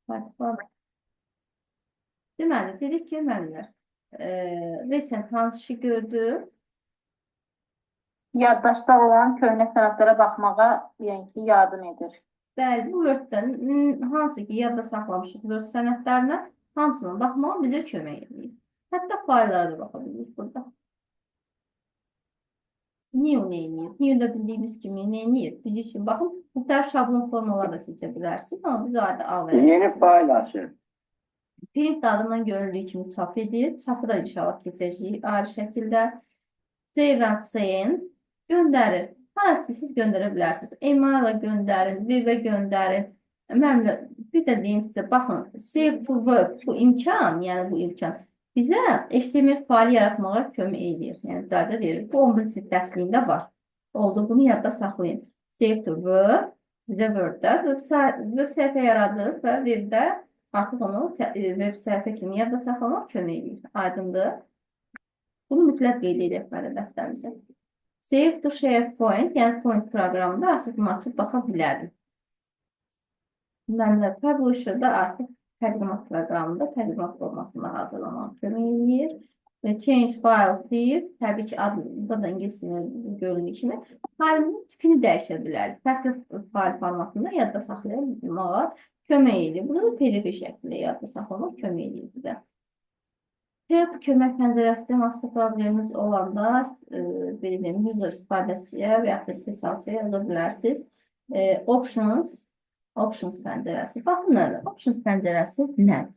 Platform. Deməli, dedik ki, müəllimlər, recent hansı işi gördü? Yaddaşda olan köhnə sənədlərə baxmağa, yəni ki, yardım edir. Bəli, bu Word-dən hansı ki, yadda saxlamışıq Word sənədlərinə hamısına baxmağa bizə kömək edir. Hətta fayllara da baxa bilirik burada. New neyini? New'da bildiyimiz kimi neyini? Biz üçün baxın, müxtəlif şablon formalar da seçə bilərsiniz. Amma biz adı A verəsiniz. Yeni fayl açın. Print adından görüldüyü kimi çap edir. Çapı da inşallah keçəcəyik ayrı şəkildə. Save and send göndərir. Hara istəyirsiniz göndərə bilərsiniz. Email-a göndərin, web-ə göndərin. Mən də bir də deyim sizə, baxın, save to web bu imkan, yəni bu imkan bizə HTML faylı yaratmağa kömək edir. Yəni icazə verir. Bu 11-ci sinif dərsliyində var. Oldu, bunu yadda saxlayın. Save to web bizə Word-də web səhifə yaradır və web-də artıq onu web səhifə kimi yadda saxlamaq kömək edir. Aydındır. Bunu mütləq qeyd edək belə dəftərimizə. Save to SharePoint, yəni Point proqramında artıq bunu açıb baxa bilərik. Mənlər Publisher-da artıq təqdimat proqramında təqdimat formasında hazırlamaq kömək edir. Change file tip, təbii ki, adında da ingiliscə göründüyü kimi faylimizin tipini dəyişə bilərik. Fərqli fayl formatında yadda saxlayamağa kömək edir. Burada da PDF şəklində yadda saxlamaq kömək edir bizə. Bu kömək pəncərəsində hansısa problemimiz olanda bildiğim user istifadəçiyə və yaxud da istehsalçıya yaza bilərsiniz. Options pəncərəsi. Baxın, Options pəncərəsi nədir?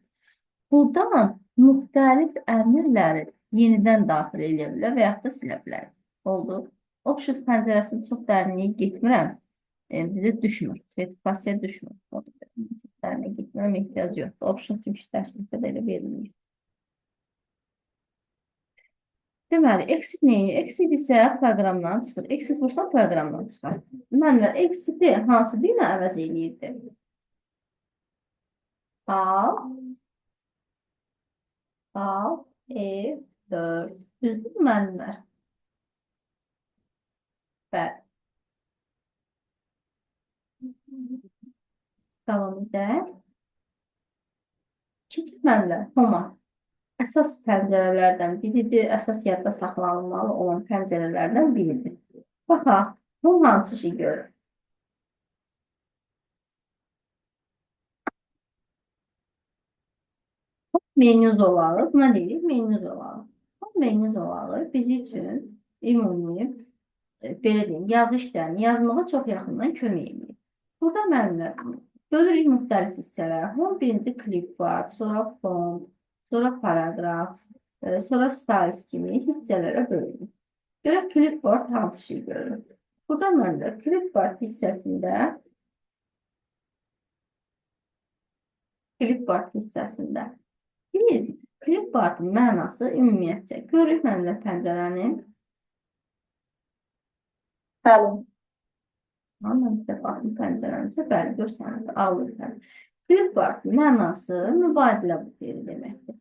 Buradan müxtəlif əmrləri yenidən daxil edə bilər və yaxud da silə bilər. Oldu. Options pəncərəsinin çox dərinliyə getmirəm. Bizə düşmür. Sertifikasiya düşmür. Dərinliyə getmirəm, ehtiyac yoxdur. Options çünki dərslikdə də elə verilir. Deməli, exit neyini? Exit isə proqramdan çıxır. Exit vursan proqramdan çıxar. Mənlər exit'i hansı deyinə əvəz edirdi? Al, E4. Düzdür mənlər? Bəli. Davam edək. Keçid mənlər. Homa. Əsas pəncərələrdən biridir, əsas yadda saxlanılmalı olan pəncərələrdən biridir. Baxaq, bu hansı şey görür? Menü zolağı, buna deyirik menü zolağı. Bu menü zolağı biz üçün ümumi, belə deyim, yazı işlərini yazmağa çox yaxından kömək edir. Burada mənlər bölürük müxtəlif hissələr. Birinci klip var, sonra font, sonra paragraf, sonra styles kimi hissələrə bölünür. Görək clipboard hansı şey görür. Burada mənlər clipboard hissəsində biz clipboardın mənası ümumiyyətcə görürük mənlər pəncərənin. Bəli. Mən bir də baxım pəncərəmizə, bəli, görsənir, alır. Clipboardın mənası mübadilə bu feri deməkdir.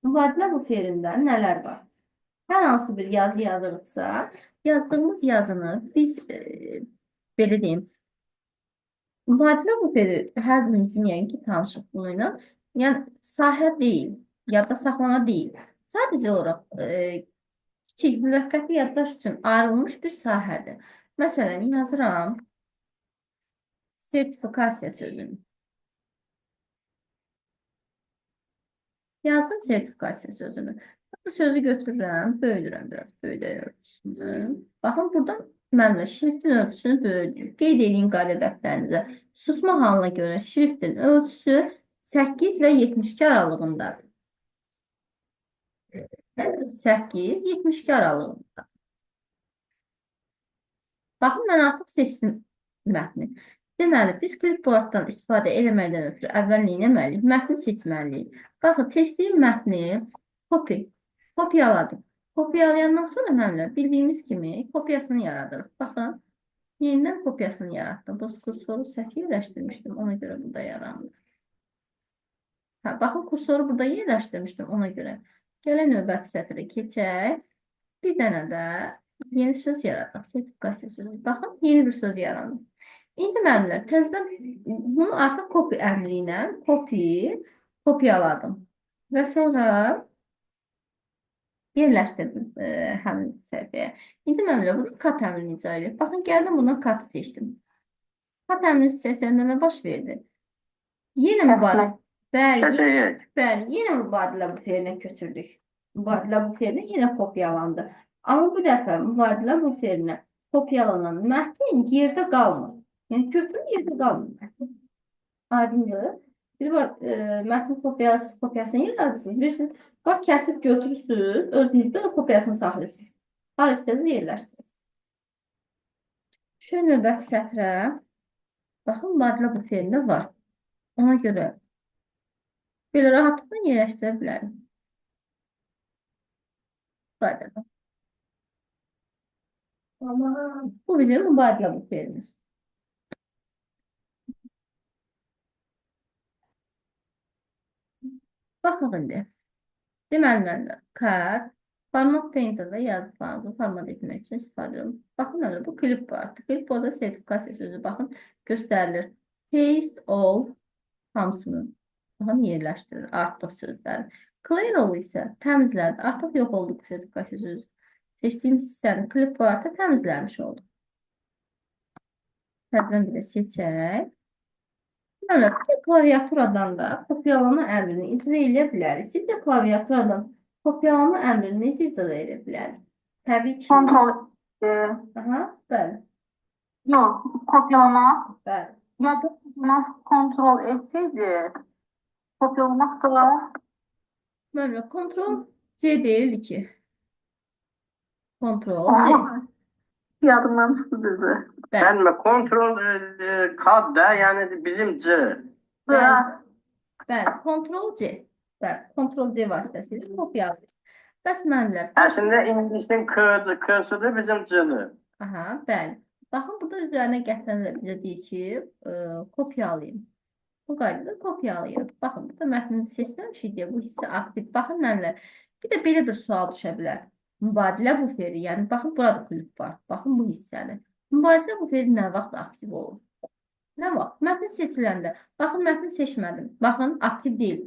Mübadilə bu ferində nələr var? Hər hansı bir yazı yazırıqsa, yazdığımız yazını biz, belə deyim, mübadilə bu feri hər birimizin yəni ki, tanışıq bununla, yəni sahə deyil, yadda saxlama deyil. Sadəcə olaraq kiçik müvəqqəti yaddaş üçün ayrılmış bir sahədir. Məsələn, yazıram sertifikasiya sözünü. Yazdım sertifikasiya sözünü. Bu sözü götürürəm, böyüdürəm biraz, böyüdək ölçüsünü. Baxın, buradan mənimlə şriftin ölçüsünü böyüdürüm. Qeyd edin qayda dəftərinizə. Susma halına görə şriftin ölçüsü 8 və 72 aralığındadır. 8-72 aralığında. Baxın, mən artıq seçdim mətni. Deməli, biz clipboarddan istifadə eləməkdən ötürü əvvəl nə etməliyik? Mətni seçməliyik. Baxın, seçdiyim mətni kopyaladım. Kopyalayandan sonra mənimlə bildiyimiz kimi kopyasını yaradırıq. Baxın, yenidən kopyasını yaratdım. Bu kursoru səhv yerləşdirmişdim, ona görə burada yaranır. Baxın, kursoru burada yerləşdirmişdim, ona görə. Gələn növbəti sətrə keçək. Bir dənə də yeni söz yaradıq. Sertifikasiya sözü. Baxın, yeni bir söz yaranır. İndi müəllimlər, təzədən bunu artıq copy əmri ilə kopyaladım. Və sonra yerləşdirdim həmin səhifəyə. İndi müəllimlər, burada kat əmrini icra edir. Baxın, gəldim buradan katı seçdim. Kat əmrini seçəndə nə baş verdi? Yenə mübadilə. Bəli, yenə mübadilə buferinə köçürdük. Mübadilə buferinə yenə kopyalandı. Amma bu dəfə mübadilə buferinə kopyalanan mətn yerdə qalmır. Yəni götürün yerdə qalmır. Aydındır. Biri var, mətn kopyasını yaradırsınız. Bilirsiniz, var kəsib götürürsünüz, özünüzdə də kopyasını saxlayırsınız. Har istədiğiniz yerləşdirirsiniz. Şu növbəti sətrə, baxın, mübadilə buferində var. Ona görə belə rahatlıqla yerləşdirə bilərim. Qaydada. Bu bizim mübadilə buferimiz. Baxın indi. Deməli məndə kat, format painter'da yazdıqlarımızı format etmək üçün istifadə edirəm. Baxın hələ bu clipboard. Clipboardda sertifikasiya sözü baxın göstərilir. Paste all hamısını baxın yerləşdirir artıq sözləri. Clear all isə təmizlədi. Artıq yox oldu bu sertifikasiya sözü. Seçdiyimiz hissəni clipboardda təmizləmiş olduk. Təzədən bir də seçək. Deməli, klaviaturadan da kopyalama əmrini icra edə bilərik. Sizcə klaviaturadan kopyalama əmrini necə icra edə bilərik? Təbii ki. Kontrol. Aha, bəli. Yox, kopyalama. Bəli. Ya da kontrol etsəydi, kopyalamaq da. Məncə, kontrol C deyildi ki. Kontrol C. Yadımdan çıxdı düzü. Bəli, kontrol kad da, yəni bizim C. Bəli, kontrol C. Bəli, kontrol C vasitəsilə kopyalayır. Bəs mənlər. Əslində ingiliscin K-sıdır, bizim C-dir. Aha, bəli. Baxın, burada üzərinə gətirəndə bizə deyir ki, kopyalayın. Bu qaydada kopyalayır. Baxın, burada mətninizi seçməmişik deyə bu hissə aktiv. Baxın, mənlər. Bir də belə bir sual düşə bilər. Mübadilə buferi, yəni baxın, burada klip var. Baxın bu hissəni. Mübadilə buferi nə vaxt aktiv olur? Nə vaxt? Mətn seçiləndə. Baxın, mətn seçmədim. Baxın, aktiv deyil.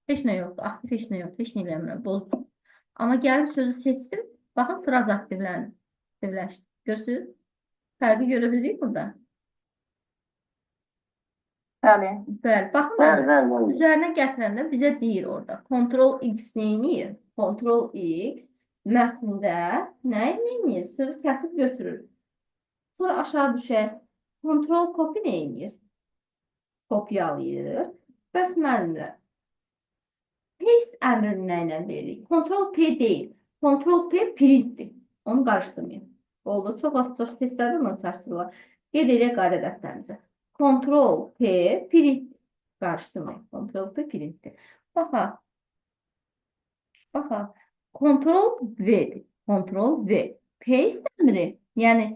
Heç nə yoxdur. Aktiv heç nə yoxdur. Heç nə eləmirəm. Bozdum. Amma gəlib sözü seçdim. Baxın, sıraz aktivləndi. Aktivləşdi. Görürsünüz? Fərqi görə bilirik burada. Bəli. Bəli. Baxın, üzərinə gətirəndə bizə deyir orada. Ctrl X neyiniyir? Ctrl X mətndə nə neyiniyir? Sözü kəsib götürür. Sonra aşağı düşər. Ctrl copy neyiniyir? Kopyalayır. Bəs müəllimlər. Paste əmrini nə ilə veririk? Ctrl P deyil. Ctrl P printdir. Onu qarışdırmayın. Oldu. Çox az testlərdə onu çaşdırırlar. Qeyd edək qayda dəftərimizə. Ctrl P print. Qarışdırmayın. Ctrl P printdir. Baxa. Ctrl V-dir. Ctrl V. Paste əmri, yəni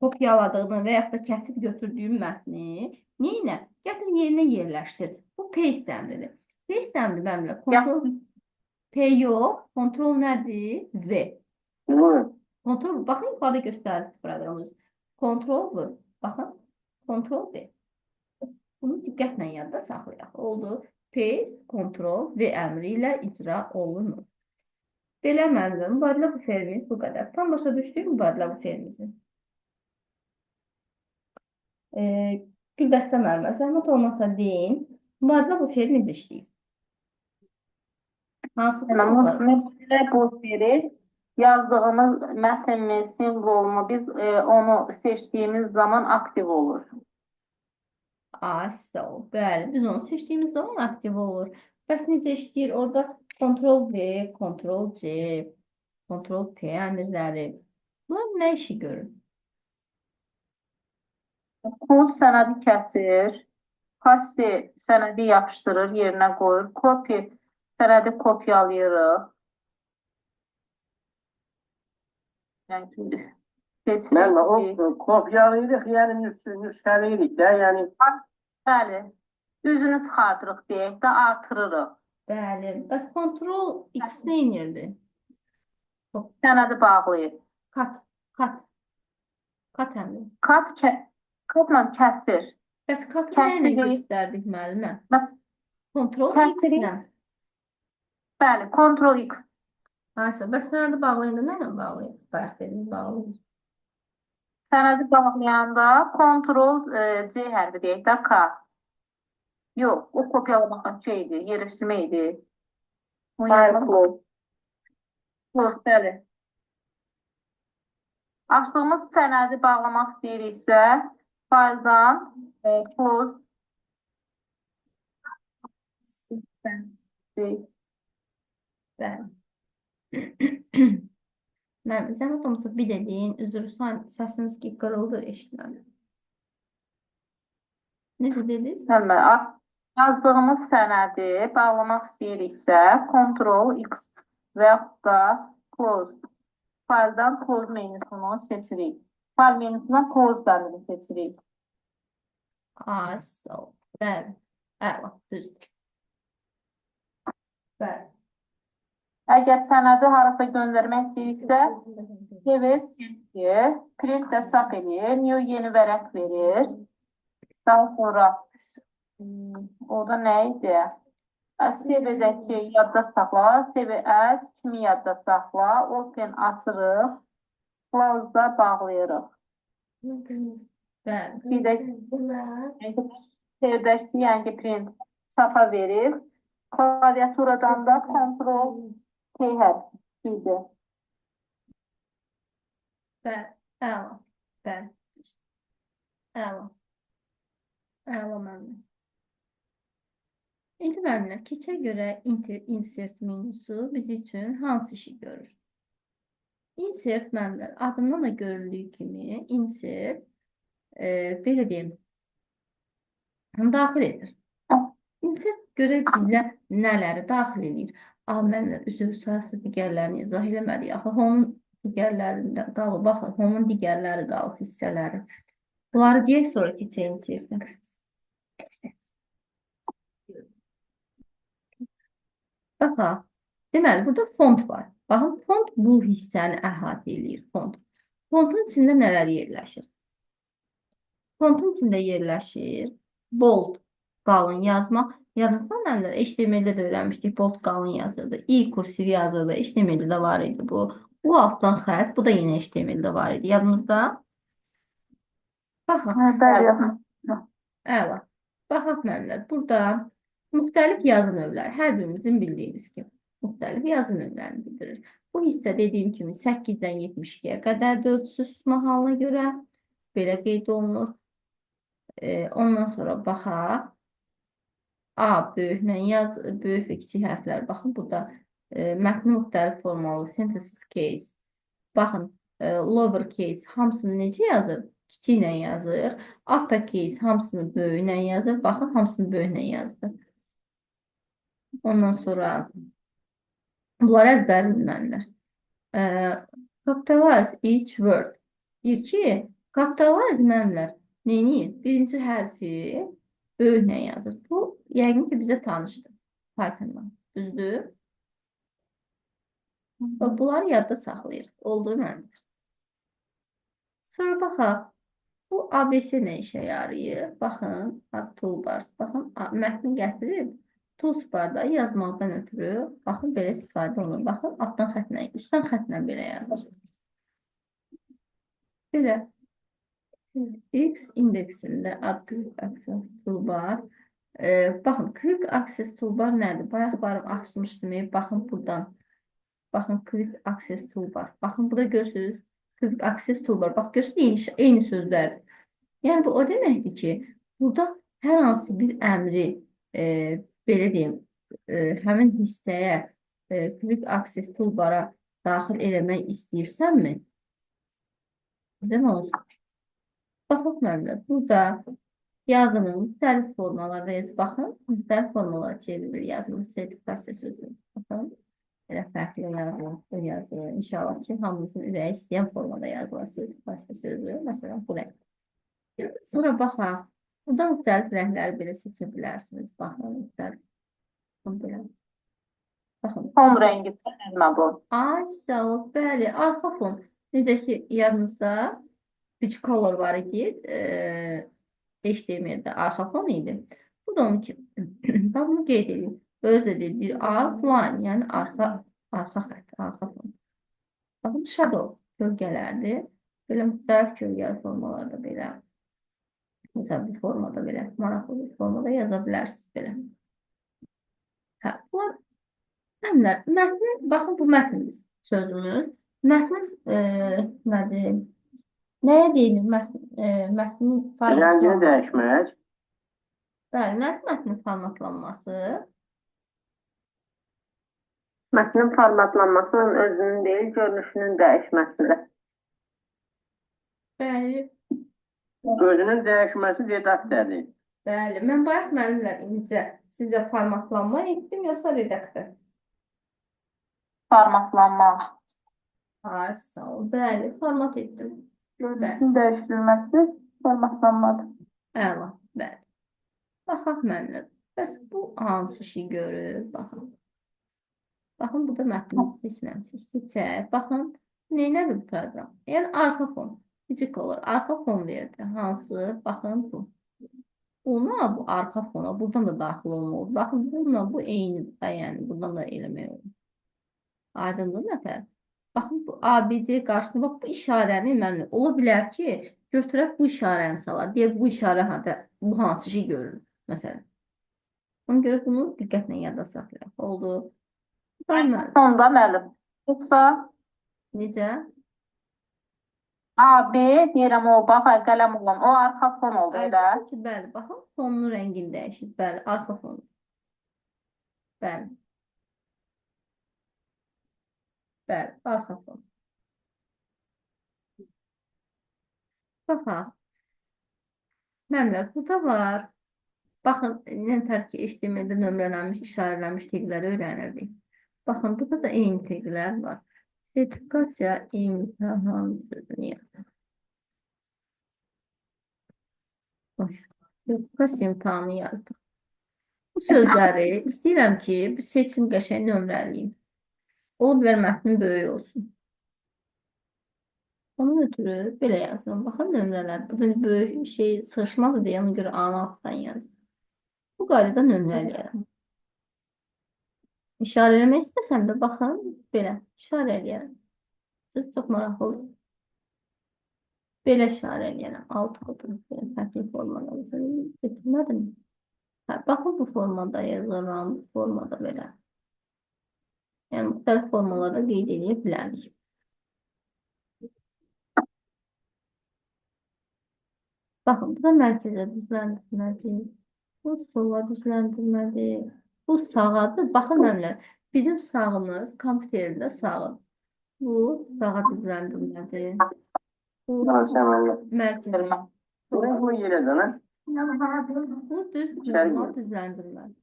kopyaladığını və yaxud da kəsib götürdüyüm mətni neyinə? Gətir yerinə yerləşdir. Bu paste əmridir. Paste əmri məmlə. Ctrl P yox. Ctrl nədir? V. Ctrl, baxın, yuxarıda göstərir proqramımız. Ctrl V. Baxın. Ctrl V. Bunu diqqətlə yadda saxlayaq. Oldu. Paste, Ctrl V əmri ilə icra olunur. Belə məmnun. Mübadilə buferimiz bu qədər. Tam başa düşdük mübadilə buferimizi. Güldəstə müəllimə, zəhmət olmasa deyin. Mübadilə buferi necə işləyir? Hansı Mübadilə buferi yazdığımız mətnimiz, simvolunu biz onu seçdiyimiz zaman aktiv olur. Sağ ol. Bəli, biz onu seçdiyimiz zaman aktiv olur. Bəs necə işləyir? Orada Ctrl V, Ctrl C, Ctrl P əmrləri. Bunlar nə işi görür? Kod sənədi kəsir, paste sənədi yapışdırır, yerinə qoyur, copy sənədi kopyalayırıq. Mənlə o kopyalayırıq, yəni nüsxələyirik də, yəni. Bəli, üzünü çıxardırıq deyək də, artırırıq. Bəli, bəs Ctrl X nə inirdi? Sənədi bağlayır. Kat əmri. Kat Katman kəsir. Bəs katı nə ilə Kəsir. göstərdik müəllimə? Bax, Ctrl X kəsiri, ilə. bəli, Ctrl X. Haysa, bəs sənədi bağlayanda nə ilə bağlayır? Bayaq dediniz bağlayır. Sənədi bağlayanda Ctrl C hərfi deyək də K. Yox, o kopyalamaq şeydir, yerləşdirmə idi. Firefox. Close, bəli. Açdığımız sənədi bağlamaq istəyiriksə, fayldan close deyək. Bəli. Mən sən otomsa bir dediyin, üzr səsiniz ki qırıldı eşitmədim. Necə dediniz? Həmən, yazdığımız sənədi bağlamaq istəyiriksə, Ctrl X və yaxud da close. Fayldan close menüsünü seçirik. Fayl menüsündən close bəndini seçirik. Ay, sağ ol. Bəli. Əla, düzdür. Bəli. Əgər sənədi harasa göndərmək istəyiriksə, CV print də çap edir, new yeni vərəq verir. Daha sonra orada nə idi? CV-dəki yadda saxla, CV as kimi yadda saxla, open açırıq, close-da bağlayırıq. Bəli. Bir də CV-dəki yəni print çapa verir. Klaviaturadan da Ctrl K hərfi idi. Bəli. Əla. Bəli. Əla. Əla mənim. İndi müəllimlər, keçə görə insert menüsü biz üçün hansı işi görür? Insert müəllimlər, adından da görüldüyü kimi insert belə deyim, daxil edir. Insert görə bizə nələri daxil edir? Müəllimlər, üzr sayısı digərlərini izah eləmədik. Axı, onun digərlərində qalıb, baxın, onun digərləri qalıb hissələri. Bunları deyək, sonra keçək insertə. Baxaq, deməli, burada font var. Baxın, font bu hissəni əhatə edir, font. Fontun içində nələr yerləşir? Fontun içində yerləşir bold, qalın yazmaq. Yadınızda mənlər HTML-də də öyrənmişdik, bold qalın yazırdı. I kursiv yazırdı, HTML-də də var idi bu. Bu altdan xətt, bu da yenə HTML-də var idi. Yadınızda? Baxaq. Əla. Baxaq mənlər, burada müxtəlif yazı növləri, hər birimizin bildiyimiz kimi müxtəlif yazı növlərini bildirir. Bu hissə dediyim kimi 8-dən 72-yə qədər ölçüsü susma halına görə belə qeyd olunur. Ondan sonra baxaq. A böyüklə yaz, böyük və kiçik hərflər. Baxın, burada mətni müxtəlif formalı, synthesis case. Baxın, lower case hamısını necə yazır? Kiçiklə yazır. Upper case hamısını böyüklə yazır. Baxın, hamısını böyüklə yazdı. Ondan sonra bunlar əzbərlənirlər. Capitalize each word. Deyir ki, capitalize mənlər neyini? Birinci hərfi böyüklə yazır. Bu, yəqin ki, bizə tanışdır. Python'dan. Düzdür? Və bunları yadda saxlayır. Olduğu məndir. Sonra baxaq. Bu ABC nə işə yarayır? Baxın, toolbars. Baxın, mətni gətirib. Toolbarda yazmaqdan ötürü, baxın, belə istifadə olunur. Baxın, altdan xətlə, üstdən xətlə belə yazır. Belə. X indeksində ad quick access toolbar. Baxın, quick access toolbar nədir? Bayaqlarım açmışdım. Baxın, buradan. Baxın, quick access toolbar. Baxın, burada görürsünüz. Quick access toolbar. Bax, görürsünüz, eyni sözlərdir. Yəni, bu o deməkdir ki, burada hər hansı bir əmri, belə deyim, həmin hissəyə quick access toolbara daxil eləmək istəyirsənmi? Bizə nə olsun? Baxıq mənimlə, burada yazının müxtəlif formalarda yazı, baxın, müxtəlif formalara çevrilir yazının sertifikasiya sözü. Baxın, elə fərqli yazılır. İnşallah ki, hamımızın ürəyi istəyən formada yazılır sertifikasiya sözü. Məsələn, bu rəng. Sonra baxaq, burada müxtəlif rəngləri belə seçə bilərsiniz. Baxın, müxtəlif. Baxın. Fon rəngi bu. Ay, sağ ol, bəli, arxa fon. Necə ki, yadınızda bir color var idi. HTML'de arxa fon idi. Bu da onun ki ben bunu qeyd edeyim. Özdə deyir outline, yəni arxa xətt, arxa fon. Baxın shadow gölgələrdir. Belə müxtəlif gölgəli formalarda belə. Mesela bir formada belə, maraqlı bir formada yaza bilərsiniz belə. Hə, bunlar nələr? Mətnin, baxın bu mətn sözümüz. Mətnin nədir? Nəyə deyilir? Mətnin Rəngini formatlanması. dəyişmək. Bəli, nədir mətnin formatlanması? Mətnin formatlanması onun özünün deyil, görünüşünün dəyişməsidir. Bəli, Özünün dəyişməsi redaktördir. bəli. Mən bayaq müəllimlər incə sizcə formatlanma etdim, yoxsa redaktör? Formatlanma. Ay, sağ ol. Bəli, format etdim. Görünüşün dəyişdirilməsi formatlanmadır. Əla, bəli. Baxaq müəllimlər. Bəs bu hansı şey görür? Baxın. Baxın, burada mətni seçməmişik. Seçək. Baxın, neynədir bu proqram? Yəni, arxa fon. Necə olur? Arxa fon verdi. Hansı? Baxın, bu. Ona, bu arxa fona, buradan da daxil olmalı. Baxın, bununla bu eynidir. Yəni, buradan da eləmək olur. Aydındır nəfər? Baxın, bu ABC qarşısında, bax, bu işarəni mənlə. Ola bilər ki, götürək bu işarəni salar. Deyək, bu işarə bu hansı şey görür? Məsələn. Ona görə bunu diqqətlə yada saxlayaq. Oldu. Müəllim. Sonda müəllim. Yoxsa Necə? A, B deyirəm o, bax, qələm olan. O arxa fon oldu elə. Əlbəttə ki, bəli. Baxın, fonun rəngini dəyişir. Bəli, arxa fonu. Bəli. Bəli, arxa fon. Baxaq. Müəllimlər, burada var. Baxın, nətər ki, HTML-də nömrələnmiş, işarələnmiş teqləri öyrənirdik. Baxın, burada da eyni teqlər var. Sertifikasiya imtahan sözünü yazın. Sertifikasiya imtahanı yazdım. Bu sözləri istəyirəm ki, bir seçim qəşəng nömrəliyim. Ola bilər mətnin böyük olsun. Onun ötürü belə yazdım. Baxın, nömrələr. Burada böyük bir şey sığışmadı deyə ona görə A-nı altdan yazdım. Bu qaydada nömrələyərəm. İşarə eləmək istəsəm də baxın, belə işarə eləyərəm. Çox maraqlı olur. Belə işarə eləyərəm. Alt qodur. Fərqli formada. Götürmədim. Baxın, bu formada yazıram. Bu formada belə. Yəni, müxtəlif formalarda qeyd edə bilərik. Baxın, bu da mərkəzə düzləndirmədir. Bu sola düzləndirmədir. Bu sağadır. Baxın, məmlər. Bizim sağımız kompüterində sağdır. Bu sağa düzləndirmədir. Bu mərkəzə. Bu yerə dönə. Bu düz normal düzləndirmədir.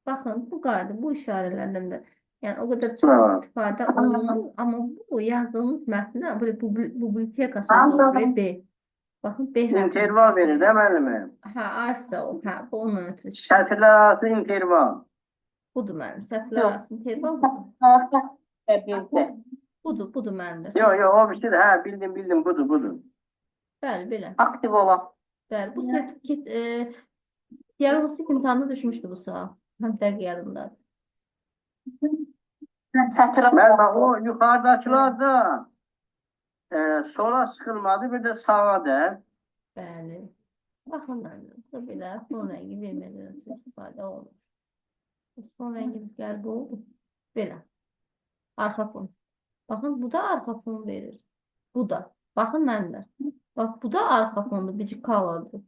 Baxın, bu qayda, bu işarələrdən də yəni o qədər çox istifadə olunur, amma bu yazdığımız mətndə biblioteka sözü olur, B. Baxın, B hərfi. İnterval verir də müəllimə. Hə, arsa o, hə, bu ondan ötürü. Sətirlər arası interval. Budur mənim, sətirlər arası interval budur. Hansı bildi? Budur mənim də. Yox, o bir şeydir. Hə, bildim, budur. Bəli, belə. Aktiv olan. Bəli, bu sertifikat diaqnostik imtahanında düşmüşdü bu sual. Həm dəqiq yadımdadır. Müəllimə, o yuxarıdakılar da sola sıxılmadı, bir də sağa da. Bəli. Baxın, mənim belə son rəngi vermədən istifadə olunur. Son rəngimiz qərb oldu. Belə. Arxa fon. Baxın, bu da arxa fon verir. Bu da. Baxın, mənimlər. Bax, bu da arxa fondur, bici colordur.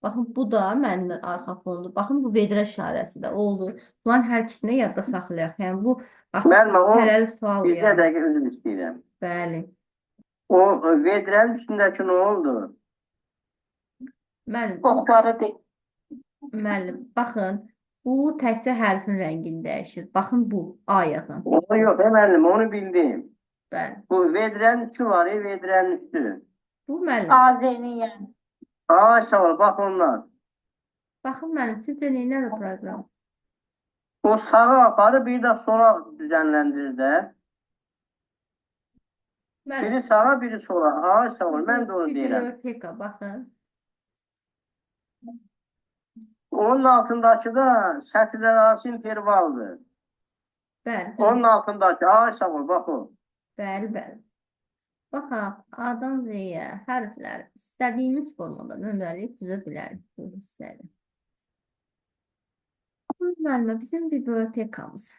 Baxın, bu da mənimlər arxa fondur. Baxın, bu vedrə işarəsi də oldu. Bunların hər ikisini yadda saxlayaq. Yəni, bu hələli sual Bizə yəni. dəqiq üzr istəyirəm. Bəli. O vedrənin üstündəki nə oldu? Oxları deyil. Müəllim, baxın, bu təkcə hərfin rəngini dəyişir. Baxın, bu A yazan. Onu yox, müəllim, onu bildim. Bəli. Bu vedrənin üstü var, vedrənin üstü. Bu müəllim. Azeni yəni. Ay, sağ ol, bax ondan. Baxın, müəllim, sizcə neynədir proqram? O sağa aparır, bir də sola düzənləndirir də. Bəli. Biri sağa, biri sola. Ay sağ ol, mən də onu deyirəm. Biblioteka, baxın. Onun altındakı da sətirlər arası intervaldır. Bəli, Onun düzdür. altındakı, ay sağ ol, bax o. Bəli, bəli. Baxaq, A-dan Z-yə hərflər istədiyimiz formada nömrələyib düzə bilərik bu hissələri. Bu müəllimə bizim bibliotekamız.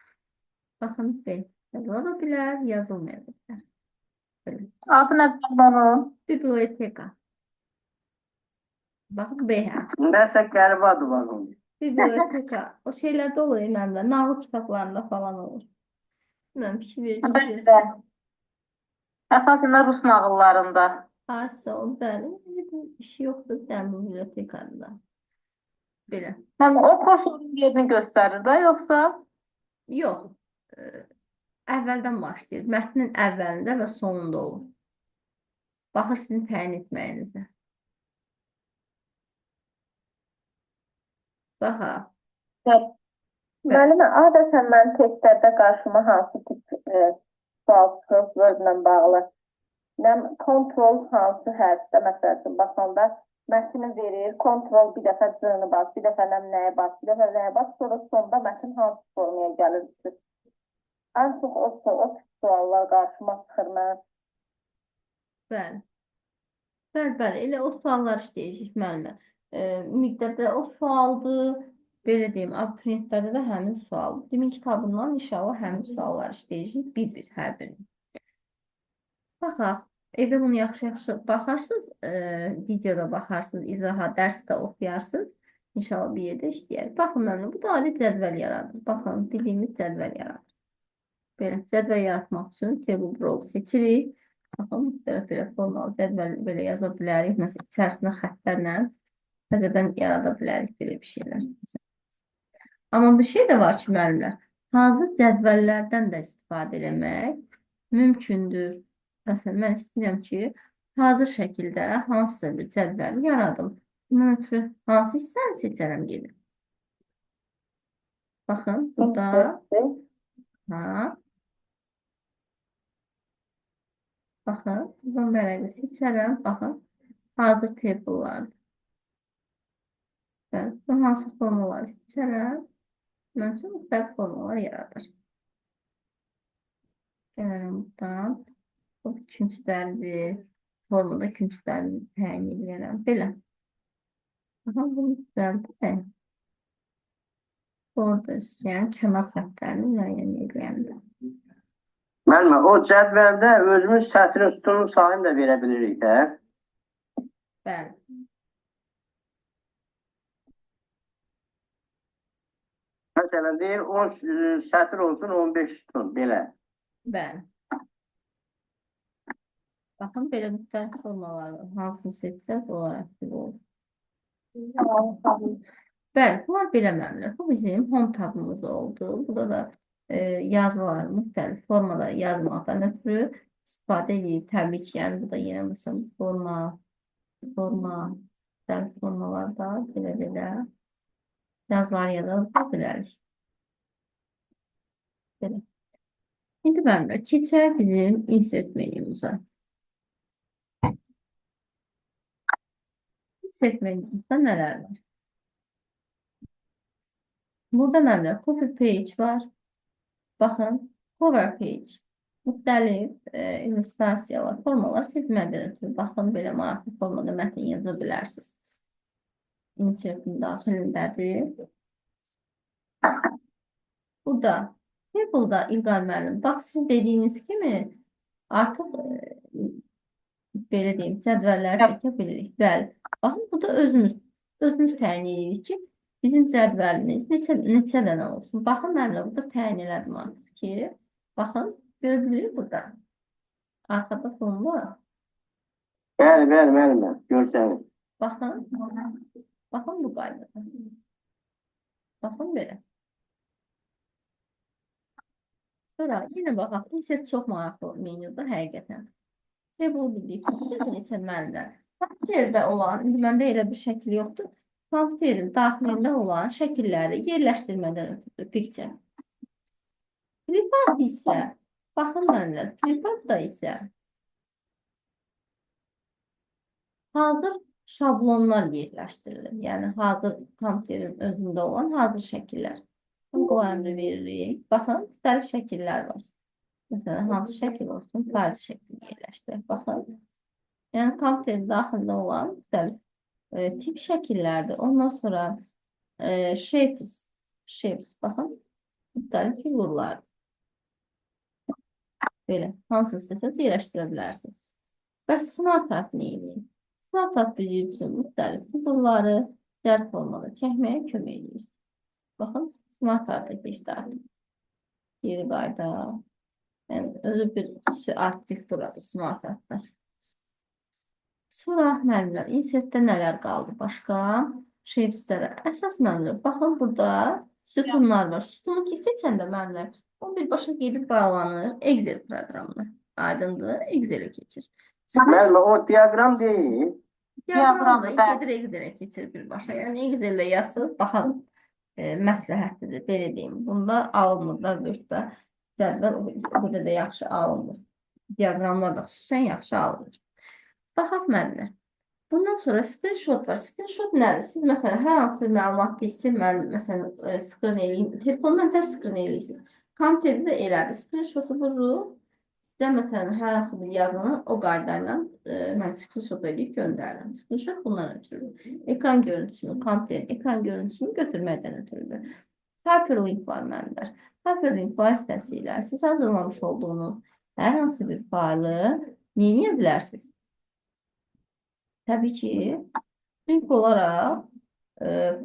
Baxın, B. Yazıla da bilər, yazılmaya da bilər. Böyle. Adı nədir onun? Biblioteka. Baxın, B hərfi. Nəsə qəribə adı var onun. Biblioteka. O şeylərdə olur məndə. Nağıl kitablarında falan olur. Bilmem, fikir Bəli, verirsiniz. bəli. Əsasən də rus nağıllarında. Aysa o bəli. Bir işi yoxdur sən bu bibliotekada. Belə. Həm o kursorun yerini göstərir də, yoxsa? Yox. Əvvəldən başlayır. Mətnin əvvəlində və sonunda olur. Baxır sizin təyin etməyinizə. Baxaq. Müəllimə, adətən mən testlərdə qarşıma hansı tip sual çıxır Word-la bağlı? Mən kontrol hansı hərfdə, məsəl üçün, baxanda mətni verir, kontrol bir dəfə C-ni bas, bir dəfə nəyə bas, bir dəfə nəyə bas, sonra sonda mətn hansı formaya gəlir? Ən çox o tip suallar qarşıma çıxır mən. Bəli. Bəli. Elə o suallar işləyəcək müəllimə. Ümumiyyətlə o sualdır. Belə deyim, abituriyentlərdə də həmin sualdır. Demin kitabından inşallah həmin suallar işləyəcək bir-bir hər birini. Baxaq. Evdə bunu yaxşı-yaxşı baxarsınız, videoda baxarsınız, izaha, dərsdə oxuyarsınız. İnşallah bir yerdə işləyər. Baxın müəllimə, bu da adı cədvəl yaradır. Baxın, bildiyimiz cədvəl yaradır. Belə, cədvəl yaratmaq üçün table draw seçirik. Baxın, müxtəlif belə formalı cədvəl belə yaza bilərik. Məsələn, içərisində xəttlərlə təzədən yarada bilərik belə bir şeylər. Amma bir şey də var ki, müəllimlər, hazır cədvəllərdən də istifadə etmək mümkündür. Məsələn, mən istəyirəm ki, hazır şəkildə hansısa bir cədvəli yaradım. Bundan ötürü hansı hissəni seçərəm gedir. Baxın, burada. Baxın, buradan bərəqə seçərəm. Baxın, hazır table'lar. Bu hansı formaları seçərəm. Mən üçün müxtəlif formalar yaradır. Gələrim buradan. Bu künclərdir. Formada künclərini təyin edirəm. Belə. Aha, bu müxtəlifdir. Orada istəyən kənar xəttlərini müəyyən ediləyəndə. Müəllimə, o cədvəldə özümüz sətrin sütunun sayını da verə bilirik də. Bəli. Məsələn, deyir, 10 sətr olsun, 15 sütun, belə. Bəli. Baxın, belə müxtəlif formalar var. Hansını seçsəz, onlar aktiv olur. Bəli, bunlar belə məmnunlar. Bu bizim home tabımız oldu. Burada da yazılar müxtəlif formada yazmaqdan ötürü istifadə edirik. Təbii ki, yəni bu da yenə məsələn müxtəlif formalarda belə yazılar yaza bilərik. Belə. İndi məmnunlar. Keçək bizim insert menümüzə. Insert menümüzdə nələr var? Burada məmnunlar. Copy page var. Baxın, cover page. Müxtəlif illüstrasiyalar, formalar seçmədən ötürü. Baxın, belə maraqlı formada mətn yaza bilərsiniz. Insertin daxilindədir. Burada, table'da İlqar müəllim, bax siz dediyiniz kimi artıq belə deyim, cədvəllər çəkə bilirik. Bəli. Baxın, burada özümüz təyin edirik ki, bizim cədvəlimiz neçə dənə olsun. Baxın, mənimlə burada təyin elədim artıq ki, baxın, görə bilirik burada. Arxada fon var. Bəli, müəllimə, görsəniz. Baxın, baxın bu qaydada. Baxın belə. Sonra yenə baxaq, insert çox maraqlı menyuda həqiqətən. Table bildik ki, isə mənimlə. Kompüterdə olan, məndə elə bir şəkil yoxdur. Kompüterin daxilində olan şəkilləri yerləşdirmədən ötürü picture. Flipchart isə, baxın mənimlə, Flipchartda isə hazır şablonlar yerləşdirilir. Yəni hazır kompüterin özündə olan hazır şəkillər. Qo əmri veririk. Baxın, müxtəlif şəkillər var. Məsələn, hansı şəkil olsun? Fərz şəkli yerləşdirək. Baxın. Yəni kompüterin daxilində olan müxtəlif tip şəkillərdir. Ondan sonra shapes. Baxın, müxtəlif figurlar. Belə, hansı istəsəniz yerləşdirə bilərsiniz. Bəs Smart Art nə edir? Smart Art bizim üçün müxtəlif figurları cəld formada çəkməyə kömək edir. Baxın, Smart Art'a keçdi artıq. Geri qayda. Yəni, özü bir arxitekturadır Smart Art'da. Sonra müəllimlər, insertdə nələr qaldı başqa? Shapes'lərə. Əsas müəllimlər, baxın burada sütunlar var. Sütunu ki seçəndə müəllimlər, o birbaşa gedib bağlanır Excel proqramına. Aydındır, Excel'e keçir. Müəllimə, o diaqram deyil. Diaqramda gedir Excel'e keçir birbaşa. Yəni Excel'lə yazsın, baxın, məsləhətlidir, belə deyim. Bunda alınmır da, Word'da cədvəl o qədər də yaxşı alınmır. Diaqramlar da xüsusən yaxşı alınır. Baxaq müəllimlər. Bundan sonra screenshot var. Screenshot nədir? Siz məsələn hər hansı bir məlumat keçsin, məsələn screen eləyin. Telefondan tək screen eləyirsiniz. Kompüterdə də elədir. Screenshotu vururuq. Sizə məsələn hər hansı bir yazını o qaydayla mən screenshot edib göndərirəm. Screenshot bundan ötürülür. Ekran görüntüsünü, kompüterin ekran görüntüsünü götürməkdən ötürülür. Hyperlink var müəllimlər. Hyperlink vasitəsilə siz hazırlamış olduğunuz hər hansı bir faylı nə edə bilərsiniz? Təbii ki, link olaraq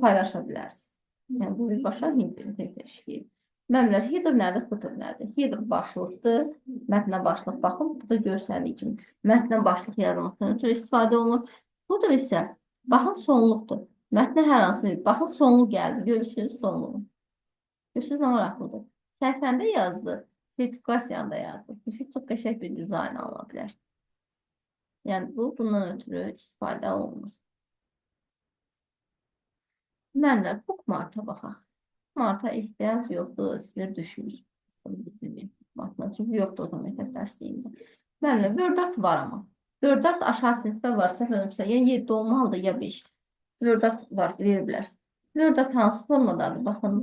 paylaşa bilərsiniz. Yəni, bu birbaşa header işləyir. Müəllimlər, header nədir, footer nədir? Header başlıqdır, mətnə başlıq baxın, burada görsəndiyi kimi mətnə başlıq yaratmaqdan ötürü istifadə olunur. Footer isə, baxın, sonluqdur. Mətnə hər hansı bir, baxın, sonluq gəldi, görürsünüz sonluğu. Görürsünüz, nə maraqlıdır. Səhifəndə yazdı, sertifikasiyanda yazdı. Çox qəşəng bir dizayn alına bilər. Yəni, bundan ötürü istifadə olunur. Müəllimlər, bookmark'a baxaq. Bookmark'a ehtiyac yoxdur, sizə düşmür. Çünki yoxdur o da məktəb dərsliyində. Müəllimlər, WordArt var amma. WordArt aşağı sinifdə varsa, yəni 7 olmalıdır ya 5. WordArt var, veriblər. WordArt hansı formadadır? Baxın,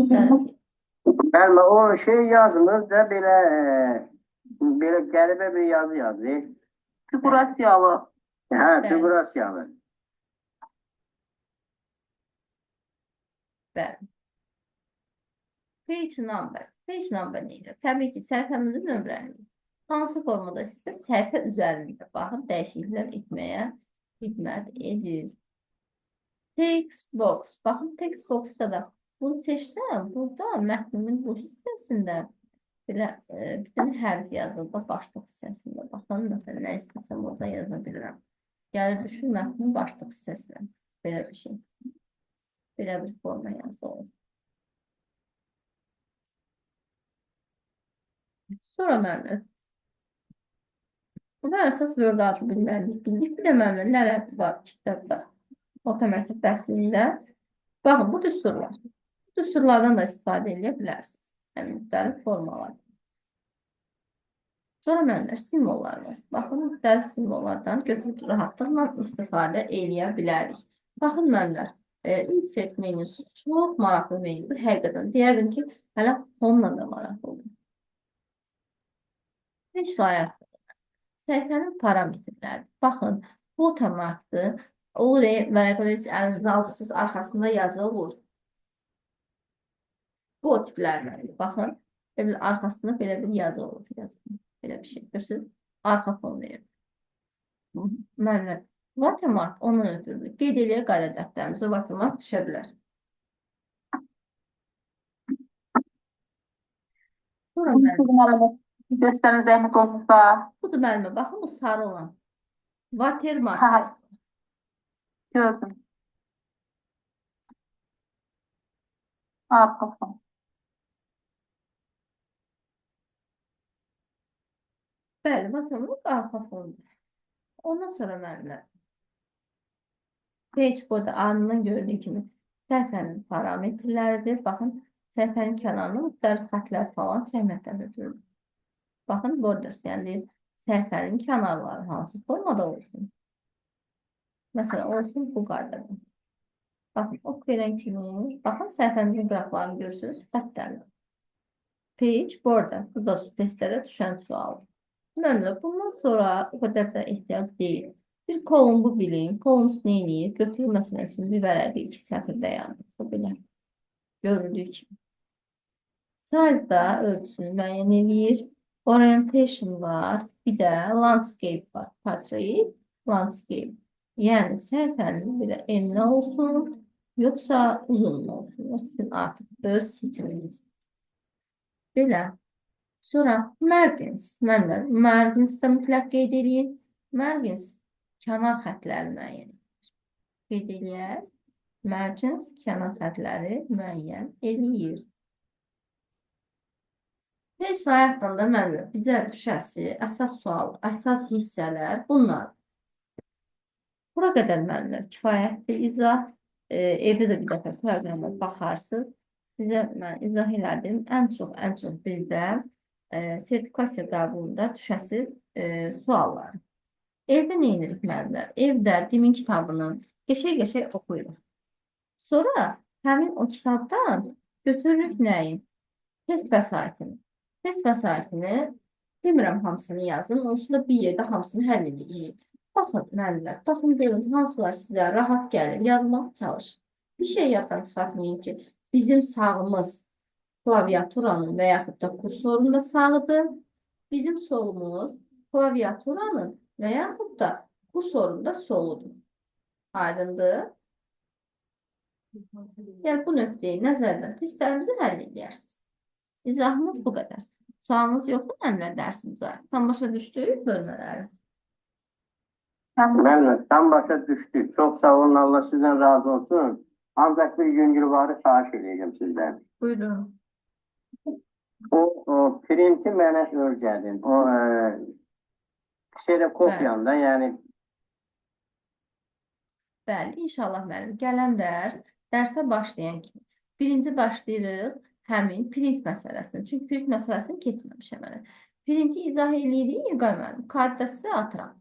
Müəllimə, o şey yazılır da belə qəribə bir yazı yazır. Figurasiyalı. Hə, figurasiyalı. bəli. Page number. Page number neydir? Təbii ki, səhifəmizin nömrəni. Hansı formada sizə səhifə üzərində baxın, dəyişikliklər etməyə xidmət edir. Text box. Baxın, text box'da da bunu seçsəm, burada mətnimin bu hissəsində belə bir dənə hərf yazılır, başlıq hissəsində. Baxın, məsələn, nə istəsəm orada yaza bilirəm. Gəlir düşür mətnin başlıq hissəsinə. Belə bir şey. Belə bir forma yazı olur. Sonra müəllimlər. Burada əsas WordArt bildik. Bir də müəllimlər nələr var kitabda, orta məktəb dərsliyində. Baxın, bu düsturlar. Bu düsturlardan da istifadə edə bilərsiniz. Yəni, müxtəlif formalar. Sonra müəllimlər, simvollar var. Baxın, müxtəlif simvollardan götürüb rahatlıqla istifadə edə bilərik. Baxın, müəllimlər, insert menüsü çox maraqlı menüdür. Həqiqətən, deyərdim ki, hələ onunla da maraqlıdır. Heç layaqdır. Səhifənin parametrləri. Baxın, watermarkdır. O vərəqələriniz əlinizə alırsınız, arxasında yazı olur. Bu o tiplərdən. Baxın, arxasında belə bir yazı olur. Belə bir şey. Görürsünüz, arxa fon verir. Müəllimlər, watermark ondan ötürülür. Qeyd eləyə qayda dəftərimizə watermark düşə bilər. Sonra müəllimlər. Göstərin zəhmət olmuşsa. Budur müəllimə, baxın, bu sarı olan. Watermark. Gördüm. Arxa fon. Bəli, watermark arxa fondur. Ondan sonra müəllimlər. Page code ardından gördüyü kimi səhifənin parametrləridir. Baxın, səhifənin kənarında müxtəlif xətlər falan çəkməkdən ötürülür. Baxın, borders, yəni deyir, səhifənin kənarları hansı formada olsun. Məsələn, olsun bu qaydada. Baxın, oxu edən kimi, baxın səhifəmizin qıraqlarını görürsünüz, xəttlərlə. Page burada, bu da testlərə düşən sual. Məmnun, bundan sonra o qədər də ehtiyac deyil. Bir kolumbu bilin, kolumuz nə eləyir? Götürür məsələn üçün bir vərəqi 2 sətirdə yazır. Bu belə görüldüyü kimi. Size da ölçüsünü müəyyən eləyir. Orientation var, bir də landscape var. Portrait, landscape. Yəni səhifənin belə enli olsun, yoxsa uzun olsun. O sizin artıq öz seçiminiz. Belə. Sonra margins. Mənlər margins də mütləq qeyd edin. Margins kənar xətləri müəyyən edir. Qeyd eləyək. Margins kənar xətləri müəyyən edir. Page sayəsində mənlər bizə düşəsi əsas sual, əsas hissələr bunlar. Bura qədər mənlər kifayətli izah. Evdə də bir dəfə proqrama baxarsınız. Sizə mən izah elədim. Ən çox bizdən sertifikasiya qəbulunda düşəsiz suallar. Evdə nə edirik müəllimlər? Evdə Dimin kitabını qəşəng oxuyuruq. Sonra həmin o kitabdan götürürük nəyi? Test vəsaitini. Test vəsaitini demirəm hamısını yazın. Onsuz da bir yerdə hamısını həll edəcəyik. Baxın müəllimlər, baxın görün hansılar sizə rahat gəlir. Yazmağa çalışın. Bir şey yaddan çıxartmayın ki, bizim sağımız klaviaturanın və yaxud da kursorun da sağıdır. Bizim solumuz klaviaturanın və yaxud da kursorun da soludur. Aydındır? Yəni bu nöqteyi nəzərdən testlərimizi həll edərsiniz. İzahımız bu qədər. Sualınız yoxdur müəllimlər dərsimizə? Tam başa düşdük bölmələri. Müəllim, tam başa düşdük. Çox sağ olun, Allah sizdən razı olsun. Ancaq bir yüngülvarı xahiş edəcəm sizdən. Buyurun. O printi mənə örgədin. O kserokopyanda, yəni Bəli, inşallah müəllim. Gələn dərsə başlayan kimi. Birinci başlayırıq həmin print məsələsini. Çünki print məsələsini keçməmişəm mən. Printi izah eləyirik, İlqar müəllim. Kartda sizə atıram.